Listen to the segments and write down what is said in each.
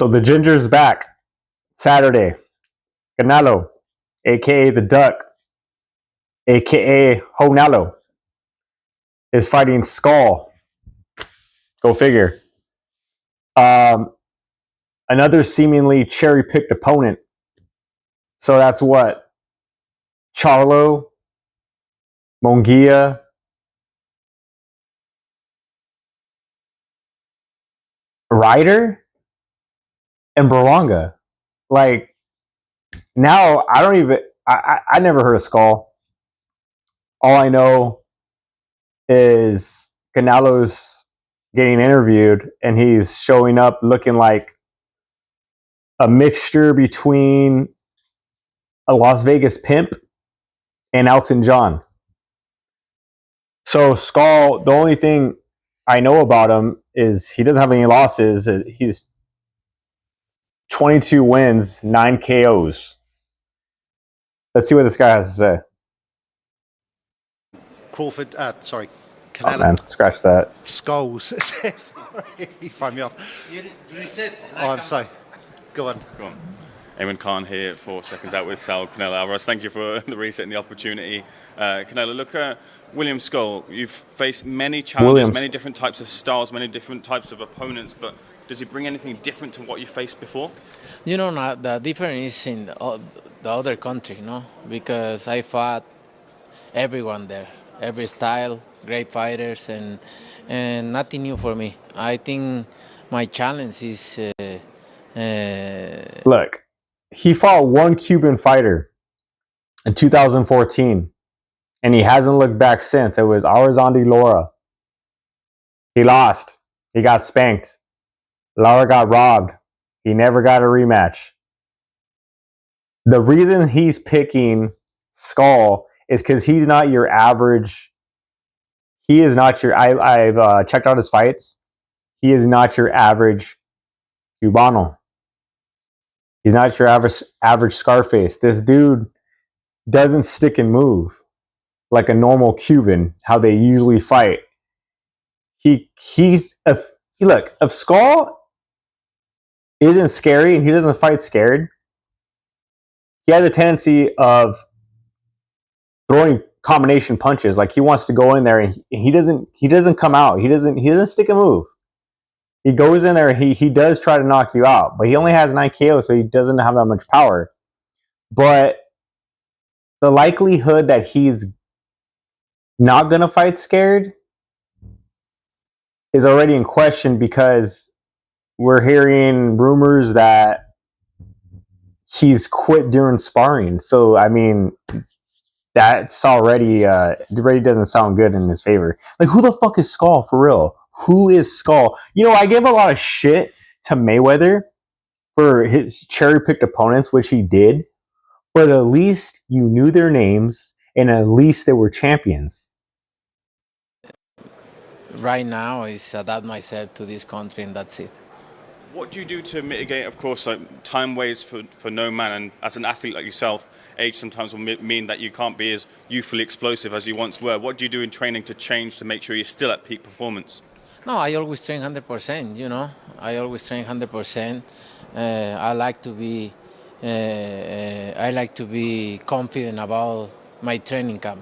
So the Ginger's back Saturday. Canelo, aka the Duck, aka Honalo, is fighting Skull. Go figure. Another seemingly cherry-picked opponent. So that's what? Charlo, Munguia, Ryder, and Berlanga. Like, now I don't even... I never heard of Skull. All I know is Canelo's getting interviewed, and he's showing up looking like a mixture between a Las Vegas pimp and Elton John. So Skull, the only thing I know about him is he doesn't have any losses. He's 22 wins, 9 KOs. Let's see what this guy has to say. Crawford, sorry, Canelo. Oh man, scratch that. Skulls. Sorry, you throw me off. You reset. Oh, I'm sorry. Go on. Eamon Khan here, 4 seconds out with Sal Canelo Alvarez. Thank you for the reset and the opportunity. Canelo, look at William Skull. You've faced many challenges, many different types of styles, many different types of opponents, but does he bring anything different to what you faced before? You know, the difference is in the other country, you know, because I fought everyone there, every style, great fighters, and nothing new for me. I think my challenge is... Look, he fought one Cuban fighter in 2014, and he hasn't looked back since. It was Arizandi Lara. He lost. He got spanked. Lara got robbed. He never got a rematch. The reason he's picking Skull is because he's not your average. He is not your... I've checked out his fights. He is not your average Cubano. He's not your average Scarface. This dude doesn't stick and move like a normal Cuban, how they usually fight. Look, if Skull isn't scary and he doesn't fight scared, he has a tendency of throwing combination punches. Like, he wants to go in there and he doesn't come out. He doesn't stick and move. He goes in there and he does try to knock you out, but he only has 9 KOs, so he doesn't have that much power. But the likelihood that he's not going to fight scared is already in question, because we're hearing rumors that he's quit during sparring. So, I mean, that's already doesn't sound good in his favor. Like, who the fuck is Skull, for real? Who is Skull? You know, I give a lot of shit to Mayweather for his cherry-picked opponents, which he did, but at least you knew their names, and at least they were champions. Right now, is adapt myself to this country, and that's it. What do you do to mitigate? Of course, like, time waits for no man, and as an athlete like yourself, age sometimes will mean that you can't be as youthfully explosive as you once were. What do you do in training to change to make sure you're still at peak performance? No, I always train 100%, you know. I always train 100%. I like to be confident about my training camp.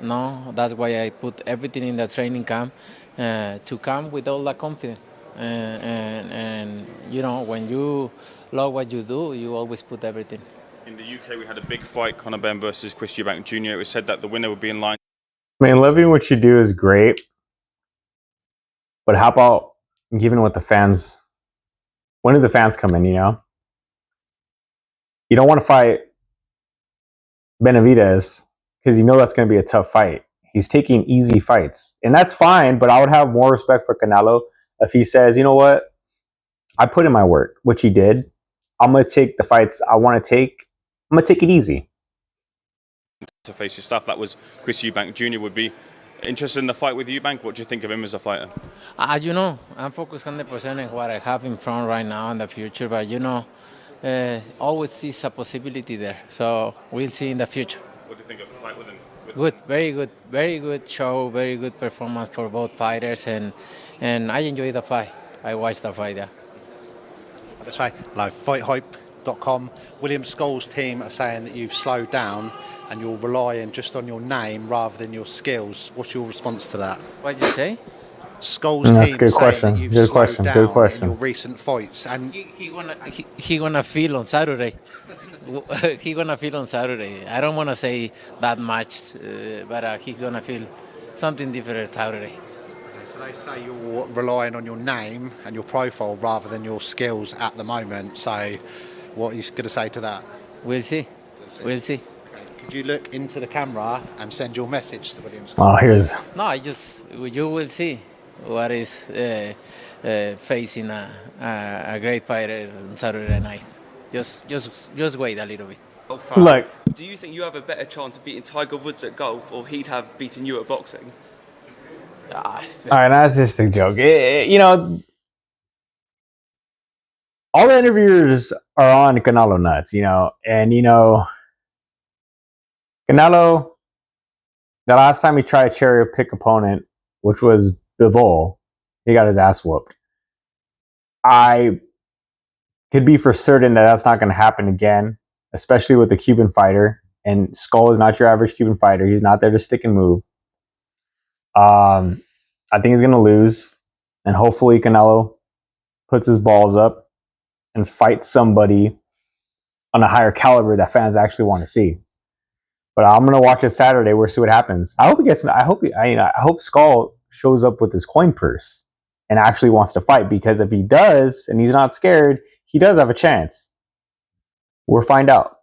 No, that's why I put everything in the training camp to come with all the confidence. And you know, when you love what you do, you always put everything. In the UK, we had a big fight, Conor Benn versus Chris Eubank Jr. It was said that the winner would be in line. I mean, loving what you do is great, but how about giving what the fans... When do the fans come in, you know? You don't want to fight Benavidez because you know that's going to be a tough fight. He's taking easy fights, and that's fine, but I would have more respect for Canelo if he says, you know what? I put in my work, which he did. I'm going to take the fights I want to take. I'm going to take it easy. To face your stuff, that was Chris Eubank Jr. would be interested in the fight with Eubank. What do you think of him as a fighter? You know, I'm focused 100% on what I have in front right now and the future, but you know, always sees a possibility there. So we'll see in the future. What do you think of the fight with him? Good, very good show, very good performance for both fighters, and I enjoyed the fight. I watched the fight, yeah. That's right. Like FightHype.com. William Skull's team are saying that you've slowed down and you're relying just on your name rather than your skills. What's your response to that? What did you say? Skull's That's a team good saying question. that you've Good slowed question. down Good question. in your recent fights, and He gonna feel on Saturday. He gonna feel on Saturday. I don't want to say that much, but he's gonna feel something different Saturday. so they say you're relying on your name and your profile rather than your skills at the moment. So, what are you going to say to that? We'll see. We'll see. Could you look into the camera and send your message to William Skull? Oh, here's No, you will see what is facing a great fighter on Saturday night. Just wait a little bit. look. Do you think you have a better chance of beating Tiger Woods at golf, or he'd have beaten you at boxing? Ah, All right, that's just a joke. You know, all the interviewers are on Canelo nuts. You know, and you know, Canelo. The last time he tried a cherry pick opponent, which was Bivol, he got his ass whooped. I could be for certain that that's not going to happen again, especially with the Cuban fighter. And Skull is not your average Cuban fighter. He's not there to stick and move. I think he's going to lose. And hopefully Canelo puts his balls up and fights somebody on a higher caliber that fans actually want to see. But I'm going to watch it Saturday. We'll see what happens. I hope he gets. I hope Skull shows up with his coin purse and actually wants to fight, because if he does and he's not scared, he does have a chance. We'll find out.